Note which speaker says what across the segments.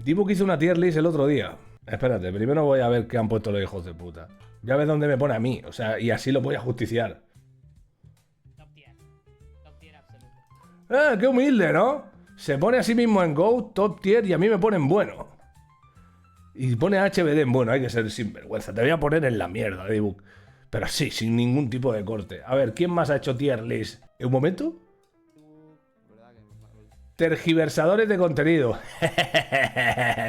Speaker 1: D-Book hizo una tier list el otro día. Espérate, primero voy a ver qué han puesto los hijos de puta. Ya ves dónde me pone a mí, o sea, y así lo voy a justiciar.
Speaker 2: Top tier. Top tier absoluto.
Speaker 1: ¡Qué humilde!, ¿no? Se pone a sí mismo en Go, top tier, y a mí me pone en bueno. Y pone a HBD en bueno, hay que ser sinvergüenza. Te voy a poner en la mierda, D-Book. Pero sí, sin ningún tipo de corte. A ver, ¿quién más ha hecho tier list? ¿Un momento? Tergiversadores de contenido.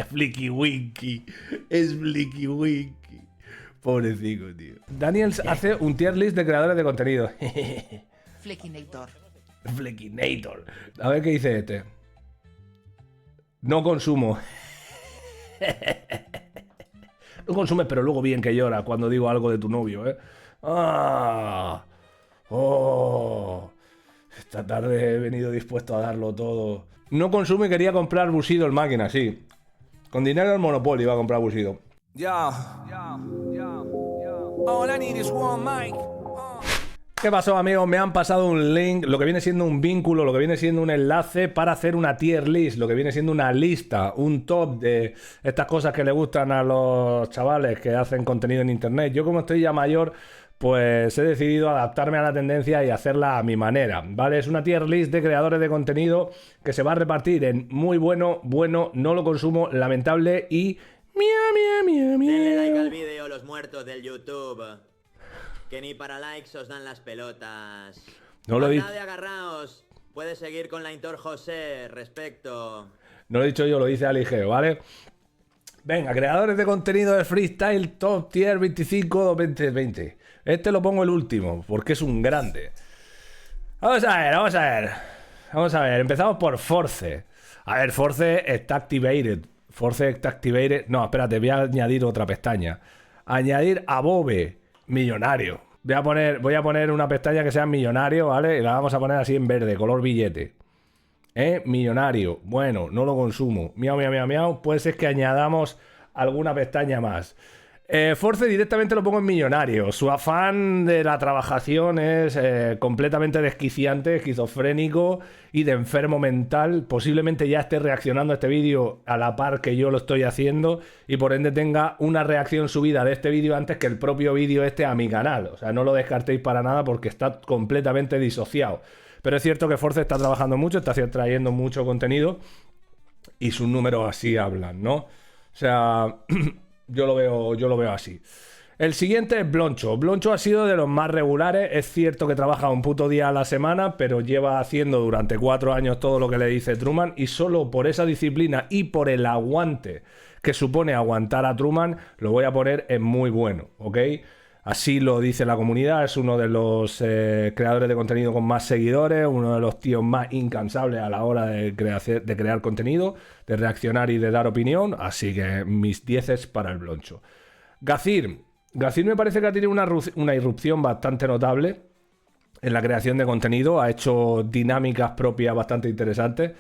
Speaker 1: Flicky Winky. Es Flicky Winky. Pobrecito, tío. Daniels hace un tier list de creadores de contenido.
Speaker 3: Fleckinator.
Speaker 1: Fleckinator. A ver qué dice este. No consumo. No consumes, pero luego bien que llora cuando digo algo de tu novio, ¿eh? ¡Ah! ¡Oh! Esta tarde he venido dispuesto a darlo todo. No consume y quería comprar Bushido en máquina, sí. Con dinero del Monopoly iba a comprar Bushido.
Speaker 4: All I need is one mic.
Speaker 1: ¿Qué pasó, amigos? Me han pasado un link, lo que viene siendo un vínculo, lo que viene siendo un enlace para hacer una tier list, lo que viene siendo una lista, un top de estas cosas que le gustan a los chavales que hacen contenido en internet. Yo, como estoy ya mayor, pues he decidido adaptarme a la tendencia y hacerla a mi manera, ¿vale? Es una tier list de creadores de contenido que se va a repartir en muy bueno, bueno, no lo consumo, lamentable y...
Speaker 5: Denle like al vídeo, los muertos del YouTube. Que ni para likes os dan las pelotas.
Speaker 1: No lo he dicho.
Speaker 5: de agarraos. Puedes seguir con la Intor José. Respecto.
Speaker 1: No lo he dicho yo, lo dice Aligeo, ¿vale? Venga, creadores de contenido de freestyle top tier 25 2020. Este lo pongo el último, porque es un grande. Vamos a ver, vamos a ver. Vamos a ver, empezamos por Force. A ver, Force está activated. Force está activated. No, espérate, voy a añadir otra pestaña. Añadir a Bobe. Millonario. Voy a poner una pestaña que sea millonario, ¿vale? Y la vamos a poner así en verde, color billete. Millonario. Bueno, no lo consumo. Miau, miau, miau, miau. Puede ser que añadamos alguna pestaña más. Force directamente lo pongo en millonario. Su afán de la trabajación es completamente desquiciante, esquizofrénico y de enfermo mental. Posiblemente ya esté reaccionando a este vídeo a la par que yo lo estoy haciendo y por ende tenga una reacción subida de este vídeo antes que el propio vídeo este a mi canal. O sea, no lo descartéis para nada porque está completamente disociado. Pero es cierto que Force está trabajando mucho, está trayendo mucho contenido y sus números así hablan, ¿no? O sea... Yo lo veo así. El siguiente es Bloncho. Bloncho ha sido de los más regulares. Es cierto que trabaja un puto día a la semana, pero lleva haciendo durante 4 años todo lo que le dice Truman y solo por esa disciplina y por el aguante que supone aguantar a Truman, lo voy a poner en muy bueno, ¿ok? Así lo dice la comunidad. Es uno de los creadores de contenido con más seguidores, uno de los tíos más incansables a la hora de crear contenido, de reaccionar y de dar opinión. Así que mis 10 para el Bloncho. Gazir me parece que ha tenido una irrupción bastante notable en la creación de contenido. Ha hecho dinámicas propias bastante interesantes.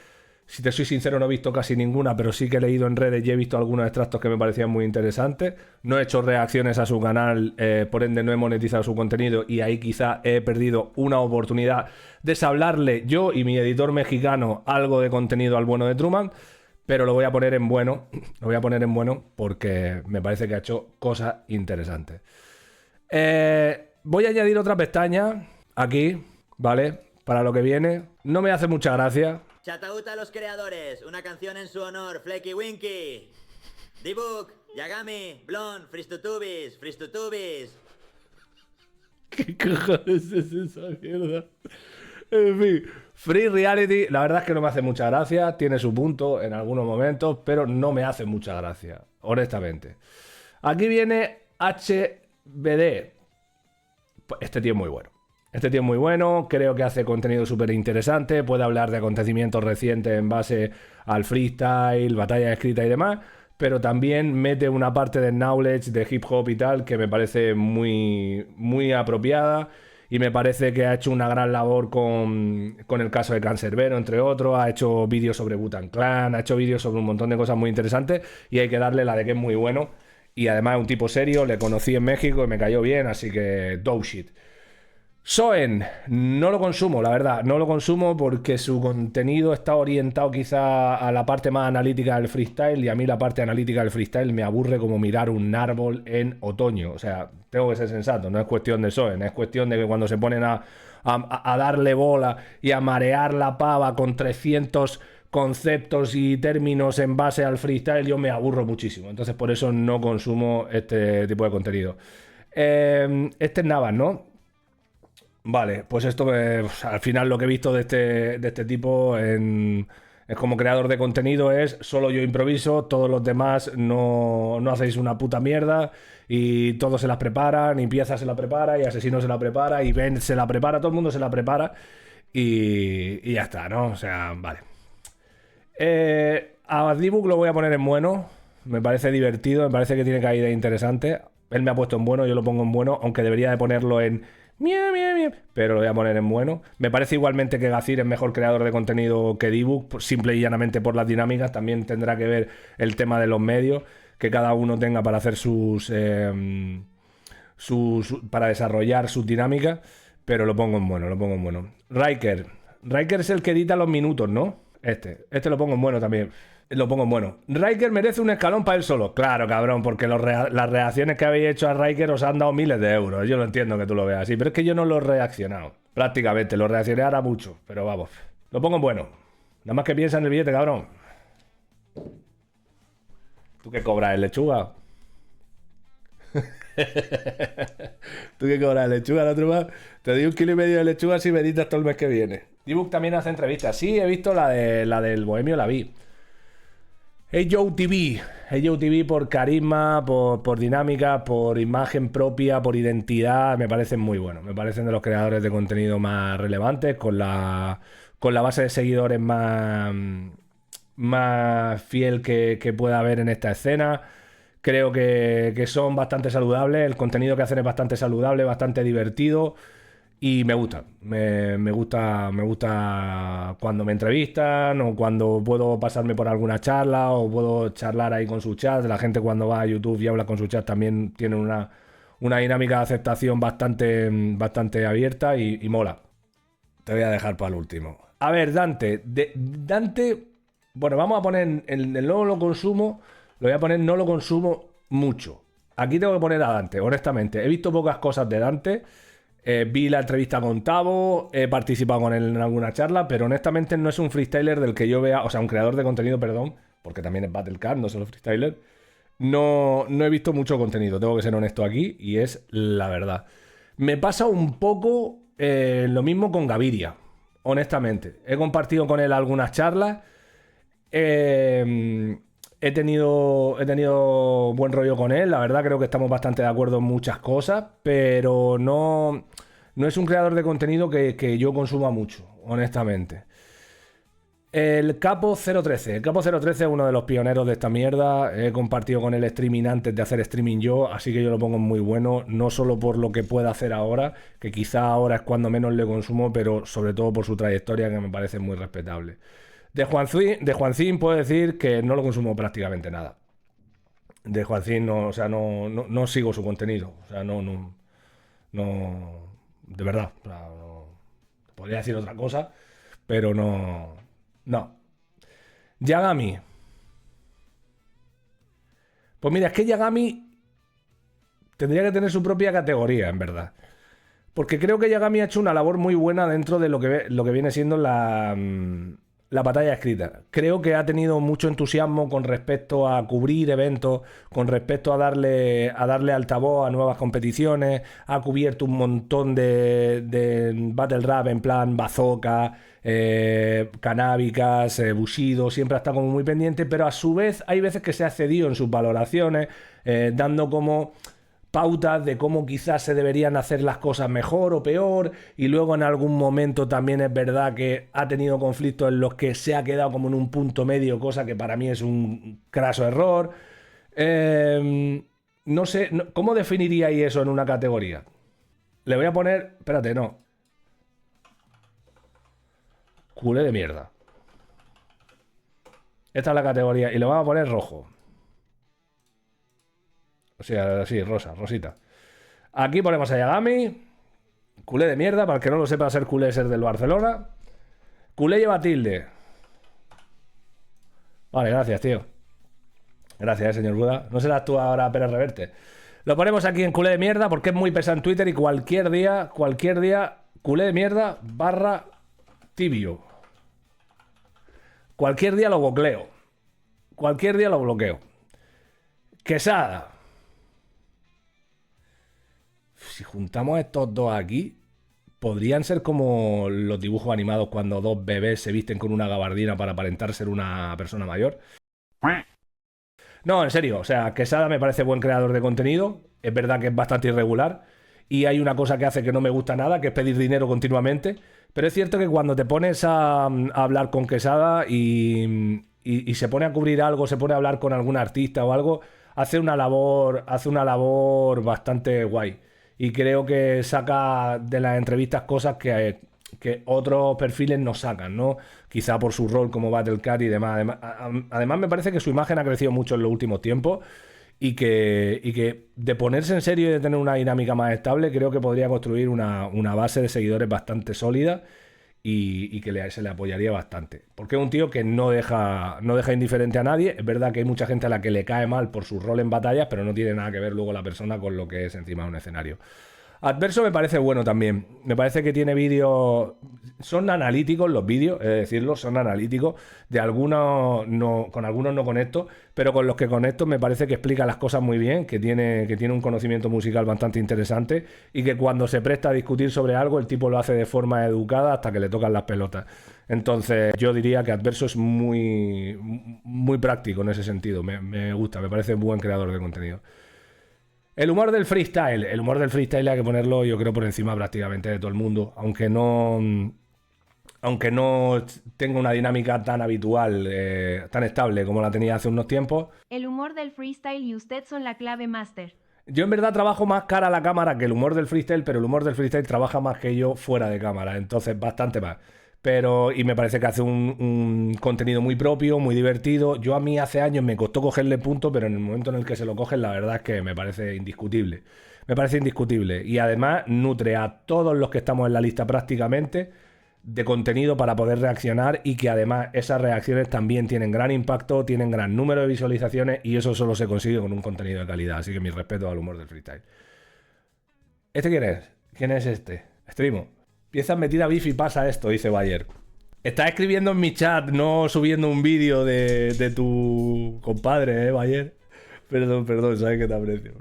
Speaker 1: Si te soy sincero, no he visto casi ninguna, pero sí que he leído en redes y he visto algunos extractos que me parecían muy interesantes. No he hecho reacciones a su canal, por ende no he monetizado su contenido y ahí quizá he perdido una oportunidad de hablarle yo y mi editor mexicano algo de contenido al bueno de Truman, pero lo voy a poner en bueno. Lo voy a poner en bueno porque me parece que ha hecho cosas interesantes. Voy a añadir otra pestaña aquí, ¿vale? Para lo que viene. No me hace mucha gracia.
Speaker 5: Chataut a los creadores, una canción en su honor, Flecky Winky. D-Book, Yagami, Blon, Fristutubis, Fristutubis.
Speaker 1: ¿Qué cojones es esa mierda? En fin, Free Reality, la verdad es que no me hace mucha gracia. Tiene su punto en algunos momentos, pero no me hace mucha gracia, honestamente. Aquí viene HBD. Este tío es muy bueno. Este tío es muy bueno, creo que hace contenido súper interesante, puede hablar de acontecimientos recientes en base al freestyle, batalla escrita y demás, pero también mete una parte de knowledge, de hip hop y tal, que me parece muy, muy apropiada y me parece que ha hecho una gran labor con el caso de Cancerbero, entre otros, ha hecho vídeos sobre Wu-Tang Clan, ha hecho vídeos sobre un montón de cosas muy interesantes y hay que darle la de que es muy bueno y además es un tipo serio, le conocí en México y me cayó bien, así que dope shit. Soen, no lo consumo, la verdad, no lo consumo porque su contenido está orientado quizá a la parte más analítica del freestyle y a mí la parte analítica del freestyle me aburre como mirar un árbol en otoño. O sea, tengo que ser sensato, no es cuestión de Soen, es cuestión de que cuando se ponen a darle bola y a marear la pava con 300 conceptos y términos en base al freestyle, yo me aburro muchísimo. Entonces por eso no consumo este tipo de contenido. Este es Navas, ¿no? Vale, pues esto pues, al final lo que he visto de este tipo es como creador de contenido es solo yo improviso, todos los demás no hacéis una puta mierda y todos se las preparan, y Pieza se la prepara, y Asesino se la prepara, y Ben se la prepara, todo el mundo se la prepara y ya está, ¿no? O sea, vale. A D-Book lo voy a poner en bueno, me parece divertido, me parece que tiene caída interesante. Él me ha puesto en bueno, yo lo pongo en bueno, aunque debería de ponerlo en miau, miau, miau, pero lo voy a poner en bueno. Me parece igualmente que Gazir es mejor creador de contenido que D-Book, simple y llanamente por las dinámicas. También tendrá que ver el tema de los medios que cada uno tenga para hacer para desarrollar sus dinámicas, pero lo pongo en bueno, lo pongo en bueno. Riker es el que edita los minutos, ¿no? Este lo pongo en bueno también. Lo pongo en bueno. Riker merece un escalón para él solo. Claro, cabrón, porque las reacciones que habéis hecho a Riker os han dado miles de euros. Yo lo entiendo que tú lo veas así, pero es que yo no lo he reaccionado. Prácticamente, lo reaccioné ahora mucho, pero vamos. Lo pongo en bueno. Nada más que piensa en el billete, cabrón. ¿Tú qué cobras en lechuga? ¿Tú qué cobras en lechuga, la truba? Te doy 1,5 kilos de lechuga si me editas todo el mes que viene. D-Book también hace entrevistas. Sí, he visto la del Bohemio, la vi. Hey Joe TV por carisma, por dinámica, por imagen propia, por identidad, me parecen muy buenos. Me parecen de los creadores de contenido más relevantes, con la base de seguidores más fiel que pueda haber en esta escena. Creo que son bastante saludables, el contenido que hacen es bastante saludable, bastante divertido. Y me gusta, me gusta cuando me entrevistan o cuando puedo pasarme por alguna charla o puedo charlar ahí con su chat. La gente cuando va a YouTube y habla con su chat también tiene una dinámica de aceptación bastante abierta y mola. Te voy a dejar para el último. A ver, Dante. Dante, bueno, vamos a poner el no lo consumo, lo voy a poner no lo consumo mucho. Aquí tengo que poner a Dante, honestamente. He visto pocas cosas de Dante. Vi la entrevista con Tavo, he participado con él en alguna charla, pero honestamente no es un freestyler del que yo vea, o sea, un creador de contenido, perdón, porque también es Battlecard, no solo freestyler. No he visto mucho contenido, tengo que ser honesto aquí, y es la verdad. Me pasa un poco lo mismo con Gaviria, honestamente. He compartido con él algunas charlas. He tenido buen rollo con él, la verdad creo que estamos bastante de acuerdo en muchas cosas, pero no es un creador de contenido que yo consuma mucho, honestamente. El Capo 013. El Capo 013 es uno de los pioneros de esta mierda. He compartido con él streaming antes de hacer streaming yo, así que yo lo pongo muy bueno, no solo por lo que pueda hacer ahora, que quizá ahora es cuando menos le consumo, pero sobre todo por su trayectoria, que me parece muy respetable. De Juancín puedo decir que no lo consumo prácticamente nada. De Juancín no, o sea, no sigo su contenido. O sea, no, de verdad. O sea, podría decir otra cosa, pero no. Yagami. Pues mira, es que Yagami tendría que tener su propia categoría, en verdad. Porque creo que Yagami ha hecho una labor muy buena dentro de lo que viene siendo la batalla escrita. Creo que ha tenido mucho entusiasmo con respecto a cubrir eventos, con respecto a darle altavoz a nuevas competiciones, ha cubierto un montón de battle rap en plan bazooka, canábicas, Bushido, siempre ha estado como muy pendiente, pero a su vez hay veces que se ha cedido en sus valoraciones, dando como pautas de cómo quizás se deberían hacer las cosas mejor o peor, y luego en algún momento también es verdad que ha tenido conflictos en los que se ha quedado como en un punto medio, cosa que para mí es un craso error. No sé, ¿cómo definiríais eso en una categoría? Le voy a poner, espérate, no, culé de mierda. Esta es la categoría y le vamos a poner rojo. O sea, sí, rosita. Aquí ponemos a Yagami. Culé de mierda, para el que no lo sepa, ser culé es ser del Barcelona. Culé lleva tilde. Vale, gracias, tío. Gracias, señor Buda. No serás tú ahora Pérez Reverte. Lo ponemos aquí en culé de mierda porque es muy pesado en Twitter y cualquier día, culé de mierda barra tibio. Cualquier día lo bloqueo. Cualquier día lo bloqueo. Quesada. Si juntamos a estos dos aquí, podrían ser como los dibujos animados cuando dos bebés se visten con una gabardina para aparentar ser una persona mayor. No, en serio, o sea, Quesada me parece buen creador de contenido. Es verdad que es bastante irregular. Y hay una cosa que hace que no me gusta nada, que es pedir dinero continuamente. Pero es cierto que cuando te pones a hablar con Quesada y se pone a cubrir algo, se pone a hablar con algún artista o algo, hace una labor bastante guay. Y creo que saca de las entrevistas cosas que otros perfiles no sacan, ¿no? Quizá por su rol como Battlecat y demás. Además, me parece que su imagen ha crecido mucho en los últimos tiempos y que de ponerse en serio y de tener una dinámica más estable, creo que podría construir una base de seguidores bastante sólida y que se le apoyaría bastante. Porque es un tío que no deja indiferente a nadie. Es verdad que hay mucha gente a la que le cae mal por su rol en batallas, pero no tiene nada que ver luego la persona con lo que es encima de un escenario. Adverso me parece bueno también. Me parece que tiene vídeos... Son analíticos los vídeos, es decirlo, son analíticos. De algunos no, con algunos no conecto, pero con los que conecto me parece que explica las cosas muy bien, que tiene un conocimiento musical bastante interesante y que cuando se presta a discutir sobre algo, el tipo lo hace de forma educada hasta que le tocan las pelotas. Entonces yo diría que Adverso es muy, muy práctico en ese sentido. Me gusta, me parece un buen creador de contenido. El humor del freestyle. El humor del freestyle hay que ponerlo, yo creo, por encima prácticamente de todo el mundo. Aunque no tenga una dinámica tan habitual, tan estable como la tenía hace unos tiempos.
Speaker 6: El humor del freestyle y usted son la clave master.
Speaker 1: Yo en verdad trabajo más cara a la cámara que el humor del freestyle, pero el humor del freestyle trabaja más que yo fuera de cámara. Entonces, bastante más. Y me parece que hace un contenido muy propio, muy divertido. Yo a mí hace años me costó cogerle punto, pero en el momento en el que se lo cogen, la verdad es que me parece indiscutible. Me parece indiscutible. Y además nutre a todos los que estamos en la lista prácticamente de contenido para poder reaccionar y que además esas reacciones también tienen gran impacto, tienen gran número de visualizaciones y eso solo se consigue con un contenido de calidad. Así que mi respeto al humor del freestyle. ¿Este quién es? ¿Quién es este? Streamo. Piezas metida beef y pasa esto, dice Bayer. Estás escribiendo en mi chat, no subiendo un vídeo de tu compadre, Bayer. Perdón, sabes que te aprecio,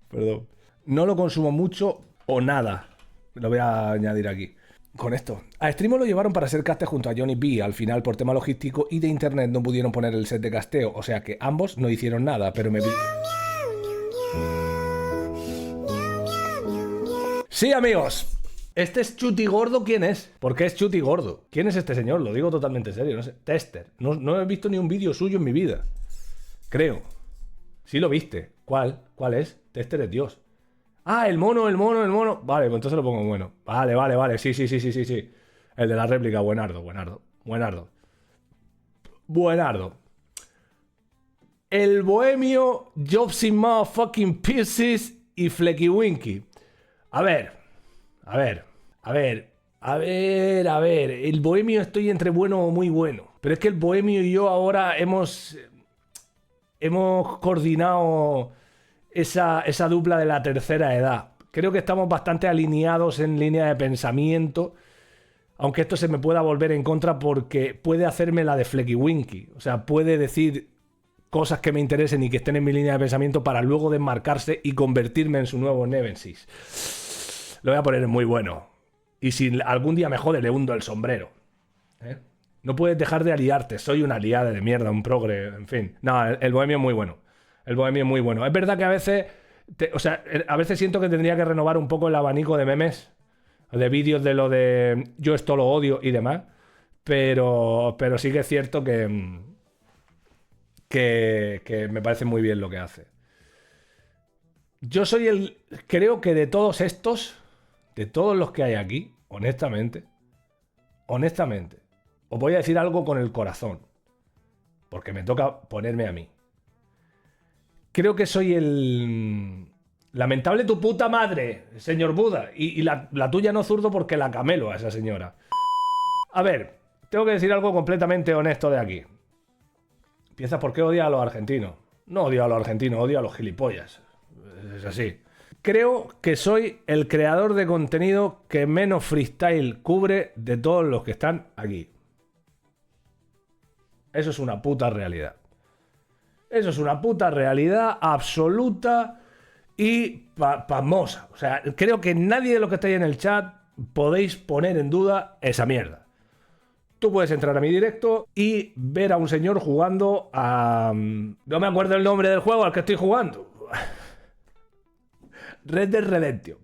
Speaker 1: perdón. No lo consumo mucho o nada. Lo voy a añadir aquí. Con esto. A Streamo lo llevaron para ser caster junto a Johnny B. Al final, por tema logístico y de internet, no pudieron poner el set de casteo. O sea que ambos no hicieron nada, pero me... Sí, amigos. ¿Este es Chuti Gordo? ¿Quién es? ¿Por qué es Chuti Gordo? ¿Quién es este señor? Lo digo totalmente serio. No sé. Tester. No he visto ni un vídeo suyo en mi vida. Creo. Sí lo viste. ¿Cuál? ¿Cuál es? Tester es Dios. Ah, el mono. Vale, pues entonces lo pongo bueno. Vale. Sí. El de la réplica. Buenardo. El bohemio, Jobs in Motherfucking Pieces y Flecky Winky. A ver. El bohemio estoy entre bueno o muy bueno. Pero es que el bohemio y yo ahora hemos coordinado esa dupla de la tercera edad. Creo que estamos bastante alineados en línea de pensamiento. Aunque esto se me pueda volver en contra porque puede hacerme la de Flecky Winky. O sea, puede decir cosas que me interesen y que estén en mi línea de pensamiento para luego desmarcarse y convertirme en su nuevo Nemesis. Lo voy a poner muy bueno. Y si algún día me jode, le hundo el sombrero. No puedes dejar de aliarte. Soy una aliada de mierda, un progre, en fin. No, el bohemio es muy bueno. El bohemio es muy bueno. Es verdad que a veces... a veces siento que tendría que renovar un poco el abanico de memes. De vídeos de lo de... Yo esto lo odio y demás. Pero sí que es cierto que me parece muy bien lo que hace. Yo soy creo que de todos estos... De todos los que hay aquí, honestamente, os voy a decir algo con el corazón, porque me toca ponerme a mí. Creo que soy Lamentable tu puta madre, señor Buda. Y la tuya no, zurdo, porque la camelo a esa señora. A ver, tengo que decir algo completamente honesto de aquí. Empiezas por qué odia a los argentinos. No odio a los argentinos, odio a los gilipollas. Es así. Creo que soy el creador de contenido que menos freestyle cubre de todos los que están aquí. Eso es una puta realidad. Eso es una puta realidad absoluta y pasmosa. O sea, creo que nadie de los que estáis en el chat podéis poner en duda esa mierda. Tú puedes entrar a mi directo y ver a un señor jugando a... No me acuerdo el nombre del juego al que estoy jugando. Red Dead Redemption.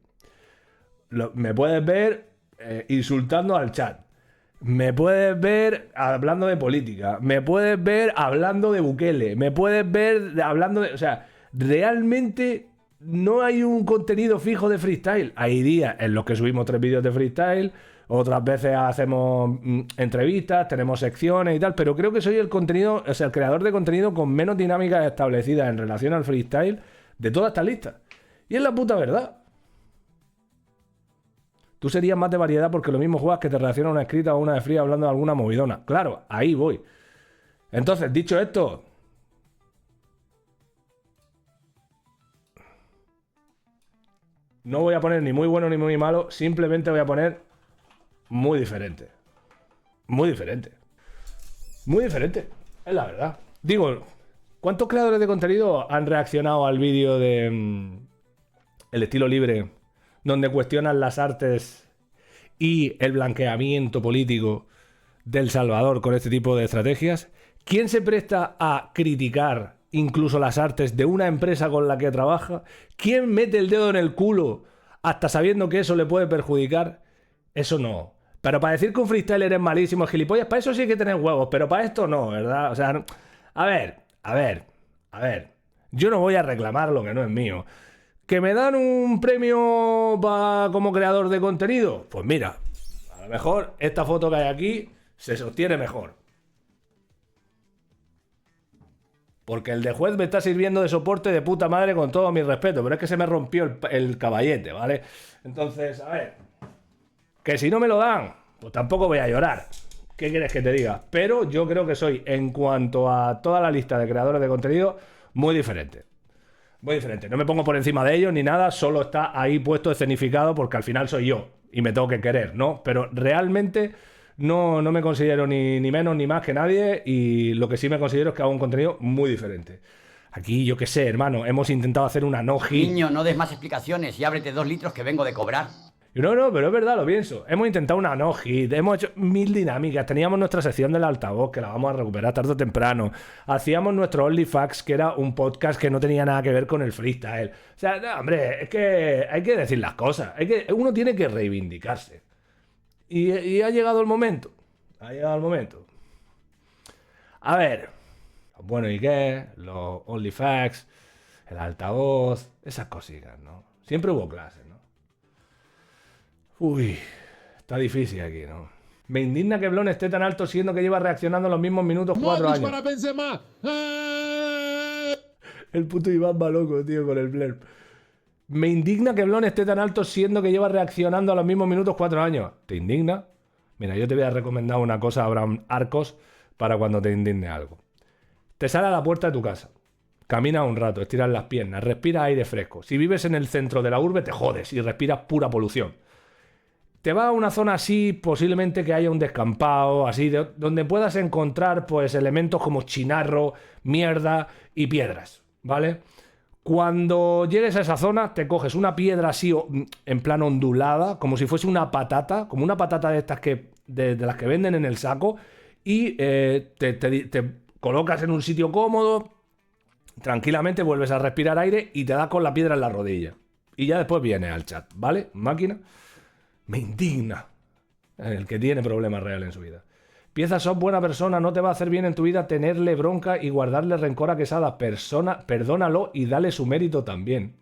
Speaker 1: Me puedes ver insultando al chat. Me puedes ver hablando de política. Me puedes ver hablando de Bukele. Me puedes ver hablando de... O sea, realmente no hay un contenido fijo de freestyle. Hay días en los que subimos 3 vídeos de freestyle. Otras veces hacemos entrevistas, tenemos secciones y tal. Pero creo que soy el contenido, o sea, el creador de contenido con menos dinámicas establecidas en relación al freestyle de toda esta lista. Y es la puta verdad. Tú serías más de variedad porque lo mismo juegas que te reacciona una escrita o una de fría hablando de alguna movidona. Claro, ahí voy. Entonces, dicho esto... No voy a poner ni muy bueno ni muy malo. Simplemente voy a poner muy diferente. Muy diferente. Muy diferente. Es la verdad. Digo, ¿cuántos creadores de contenido han reaccionado al vídeo de... El estilo libre, donde cuestionan las artes y el blanqueamiento político del Salvador con este tipo de estrategias? ¿Quién se presta a criticar incluso las artes de una empresa con la que trabaja? ¿Quién mete el dedo en el culo hasta sabiendo que eso le puede perjudicar? Eso no. Pero para decir que un freestyler es malísimo, es gilipollas, para eso sí hay que tener huevos, pero para esto no, ¿verdad? O sea, a ver. Yo no voy a reclamar lo que no es mío. ¿Que me dan un premio como creador de contenido? Pues mira, a lo mejor esta foto que hay aquí se sostiene mejor. Porque el de juez me está sirviendo de soporte de puta madre con todo mi respeto, pero es que se me rompió el caballete, ¿vale? Entonces, a ver, que si no me lo dan, pues tampoco voy a llorar. ¿Qué quieres que te diga? Pero yo creo que soy, en cuanto a toda la lista de creadores de contenido, muy diferente. Muy diferente. No me pongo por encima de ellos ni nada, solo está ahí puesto escenificado porque al final soy yo y me tengo que querer, ¿no? Pero realmente no me considero ni menos ni más que nadie, y lo que sí me considero es que hago un contenido muy diferente. Aquí, yo qué sé, hermano, hemos intentado hacer una no-hit.
Speaker 7: Niño, no des más explicaciones y ábrete 2 litros que vengo de cobrar.
Speaker 1: No, pero es verdad, lo pienso. Hemos intentado una no-hit, hemos hecho 1000 dinámicas, teníamos nuestra sección del altavoz, que la vamos a recuperar tarde o temprano. Hacíamos nuestro OnlyFacts, que era un podcast que no tenía nada que ver con el freestyle. O sea, no, hombre, es que hay que decir las cosas. Uno tiene que reivindicarse. Y ha llegado el momento. Ha llegado el momento. A ver. Bueno, ¿y qué? Los OnlyFacts, el altavoz, esas cositas, ¿no? Siempre hubo clases, ¿no? Uy, está difícil aquí, ¿no? Me indigna que Blon esté tan alto siendo que lleva reaccionando en los mismos minutos 4 años.
Speaker 8: Para Benzema.
Speaker 1: El puto Iván va loco, tío, con el blurb. Me indigna que Blon esté tan alto siendo que lleva reaccionando a los mismos minutos 4 años. ¿Te indigna? Mira, yo te voy a recomendar una cosa, Abraham Arcos, para cuando te indigne algo. Te sale a la puerta de tu casa. Camina un rato, estiras las piernas, respira aire fresco. Si vives en el centro de la urbe, te jodes y respiras pura polución. Te vas a una zona así, posiblemente que haya un descampado, así, donde puedas encontrar pues elementos como chinarro, mierda y piedras, ¿vale? Cuando llegues a esa zona, te coges una piedra así en plan ondulada, como si fuese una patata, como una patata de estas de las que venden en el saco, y te colocas en un sitio cómodo, tranquilamente vuelves a respirar aire y te das con la piedra en la rodilla. Y ya después vienes al chat, ¿vale? Máquina. Me indigna el que tiene problemas reales en su vida. Piensa, sos buena persona, no te va a hacer bien en tu vida tenerle bronca y guardarle rencor a Quesada. Perdónalo y dale su mérito también.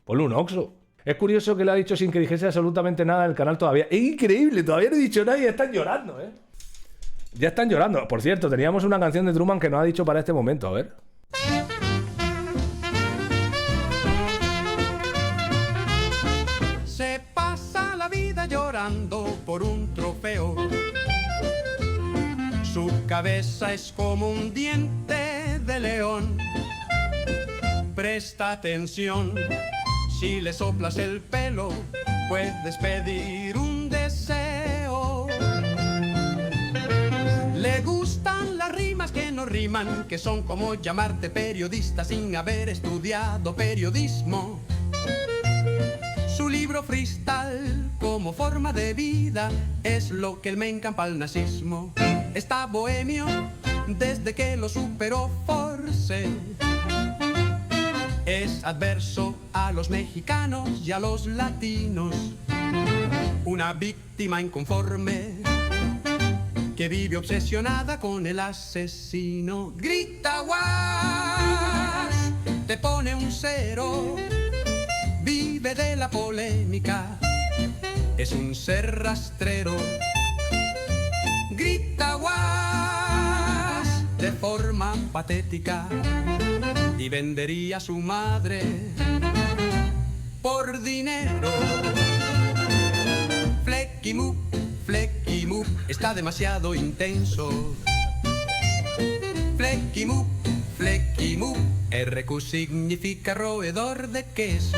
Speaker 1: Ponle un oxo. Es curioso que lo ha dicho sin que dijese absolutamente nada del canal todavía. Es increíble, todavía no he dicho nada y están llorando, Ya están llorando. Por cierto, teníamos una canción de Truman que nos ha dicho para este momento. A ver.
Speaker 8: Se pasa la vida llorando por un trofeo. Su cabeza es como un diente de león. Presta atención, si le soplas el pelo, puedes pedir un deseo. Le gustan las rimas que no riman, que son como llamarte periodista sin haber estudiado periodismo. Su libro freestyle como forma de vida es lo que él me encampa al nazismo. Está bohemio desde que lo superó Force. Es adverso a los mexicanos y a los latinos. Una víctima inconforme que vive obsesionada con el asesino. Grita guas, te pone un cero. Vive de la polémica, es un ser rastrero. Grita guas de forma patética y vendería a su madre por dinero. Flecky Moop está demasiado intenso. Flecky Moop, RQ significa roedor de queso.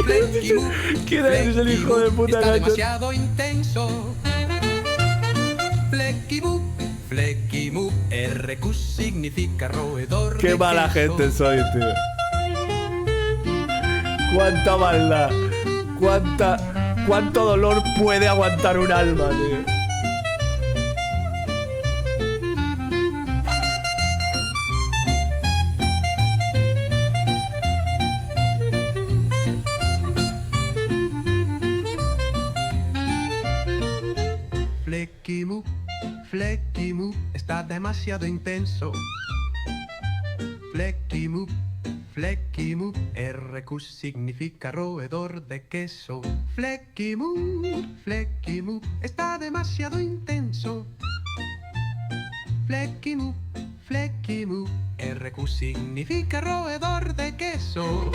Speaker 8: Flecky Moop,
Speaker 1: ¿Quién es el hijo de puta
Speaker 8: está
Speaker 1: Nacho?
Speaker 8: demasiado intenso. Flecky Moop, RQ significa roedor de
Speaker 1: Qué mala
Speaker 8: queso.
Speaker 1: gente soy, tío. Cuánta maldad. Cuánto dolor puede aguantar un alma, tío.
Speaker 8: Flecky Moop está demasiado intenso. Flecky Moop, RQ significa roedor de queso. Flecky Moop está demasiado intenso. Flecky Moop, RQ significa roedor de queso.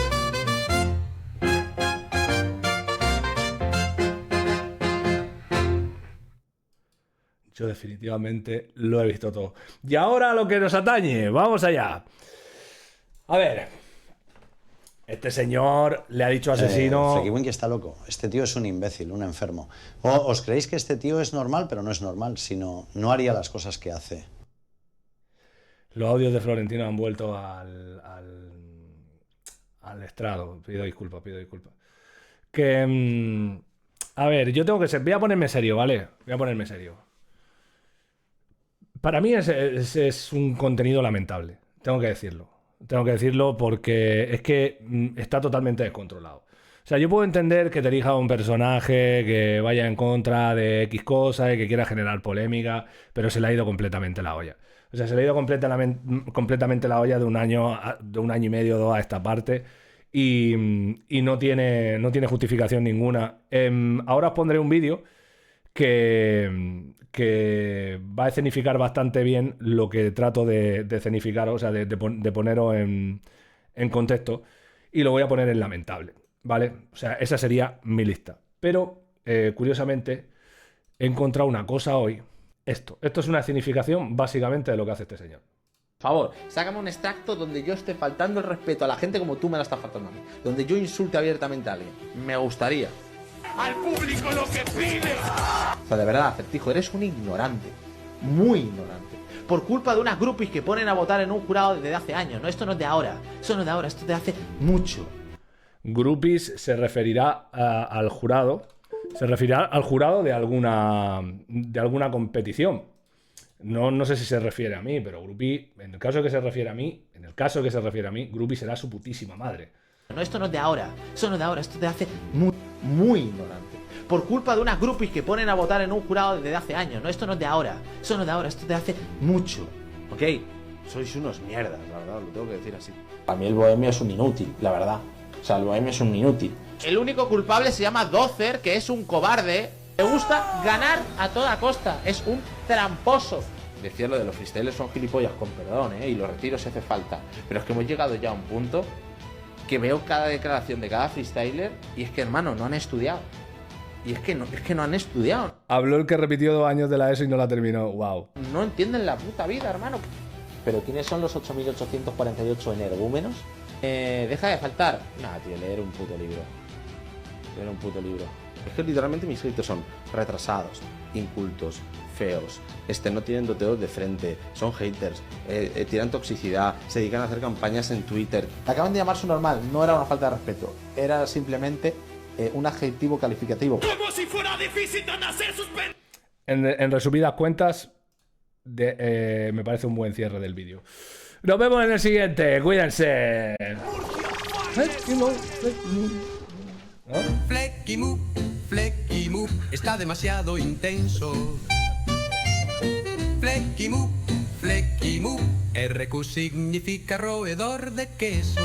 Speaker 1: Yo definitivamente lo he visto todo. Y ahora lo que nos atañe. Vamos allá. A ver. Este señor le ha dicho asesino...
Speaker 9: Flecky Winky está loco. Este tío es un imbécil, un enfermo. ¿Os creéis que este tío es normal? Pero no es normal, sino no haría las cosas que hace.
Speaker 1: Los audios de Florentino han vuelto al estrado. Pido disculpas. Que... a ver, yo tengo que ser... Voy a ponerme serio, ¿vale? Voy a ponerme serio. Para mí es un contenido lamentable. Tengo que decirlo porque es que está totalmente descontrolado. O sea, yo puedo entender que te elija un personaje que vaya en contra de X cosas y que quiera generar polémica, pero se le ha ido completamente la olla. O sea, se le ha ido completamente la olla de un año y medio, 2 a esta parte y no tiene justificación ninguna. Ahora os pondré un vídeo que va a escenificar bastante bien lo que trato de escenificar, o sea, de poneros en contexto, y lo voy a poner en lamentable, ¿vale? O sea, esa sería mi lista. Pero, curiosamente, he encontrado una cosa hoy. Esto es una escenificación básicamente de lo que hace este señor.
Speaker 10: Por favor, sácame un extracto donde yo esté faltando el respeto a la gente como tú me la estás faltando a mí. Donde yo insulte abiertamente a alguien. Me gustaría.
Speaker 4: ¡Al público lo que pide!
Speaker 10: O sea, de verdad, Acertijo, eres un ignorante. Muy ignorante. Por culpa de unas groupies que ponen a votar en un jurado desde hace años. No, esto no es de ahora. Eso no es de ahora, esto es de hace mucho.
Speaker 1: Groupies se referirá al jurado. Se referirá al jurado de alguna competición. No sé si se refiere a mí, pero groupie, en el caso que se refiere a mí, groupie será su putísima madre.
Speaker 10: No, esto no es de ahora. Eso no es de ahora, esto es de hace muy ignorante. Por culpa de unas groupies que ponen a votar en un jurado desde hace años. No, esto no es de ahora. Eso no es de ahora, esto es de hace mucho. ¿Ok? Sois unos mierdas, la verdad, lo tengo que decir así.
Speaker 11: Para mí el bohemio es un inútil, la verdad. O sea, el bohemio es un inútil.
Speaker 10: El único culpable se llama Dozer, que es un cobarde. Le gusta ganar a toda costa. Es un tramposo.
Speaker 11: decía lo de los freestylers son gilipollas, con perdón, y lo retiro si hace falta. Pero es que hemos llegado ya a un punto que veo cada declaración de cada freestyler y es que, hermano, no han estudiado. Y es que no han estudiado.
Speaker 1: Habló el que repitió 2 años de la ESO y no la terminó. Wow.
Speaker 11: No entienden la puta vida, hermano.
Speaker 10: ¿Pero quiénes son los 8.848 energúmenos?
Speaker 11: Deja de faltar.
Speaker 10: Nah, tío, leer un puto libro. Leer un puto libro.
Speaker 11: Es que literalmente mis haters son retrasados, incultos, feos, no tienen doteos de frente, son haters, tiran toxicidad, se dedican a hacer campañas en Twitter.
Speaker 10: Acaban de llamar su normal, no era una falta de respeto, era simplemente un adjetivo calificativo.
Speaker 4: Como si fuera difícil de hacer suspenso.
Speaker 1: En resumidas cuentas, me parece un buen cierre del vídeo. Nos vemos en el siguiente. Cuídense.
Speaker 8: Flecky Move, está demasiado intenso. Flecky Move, RQ significa roedor de queso.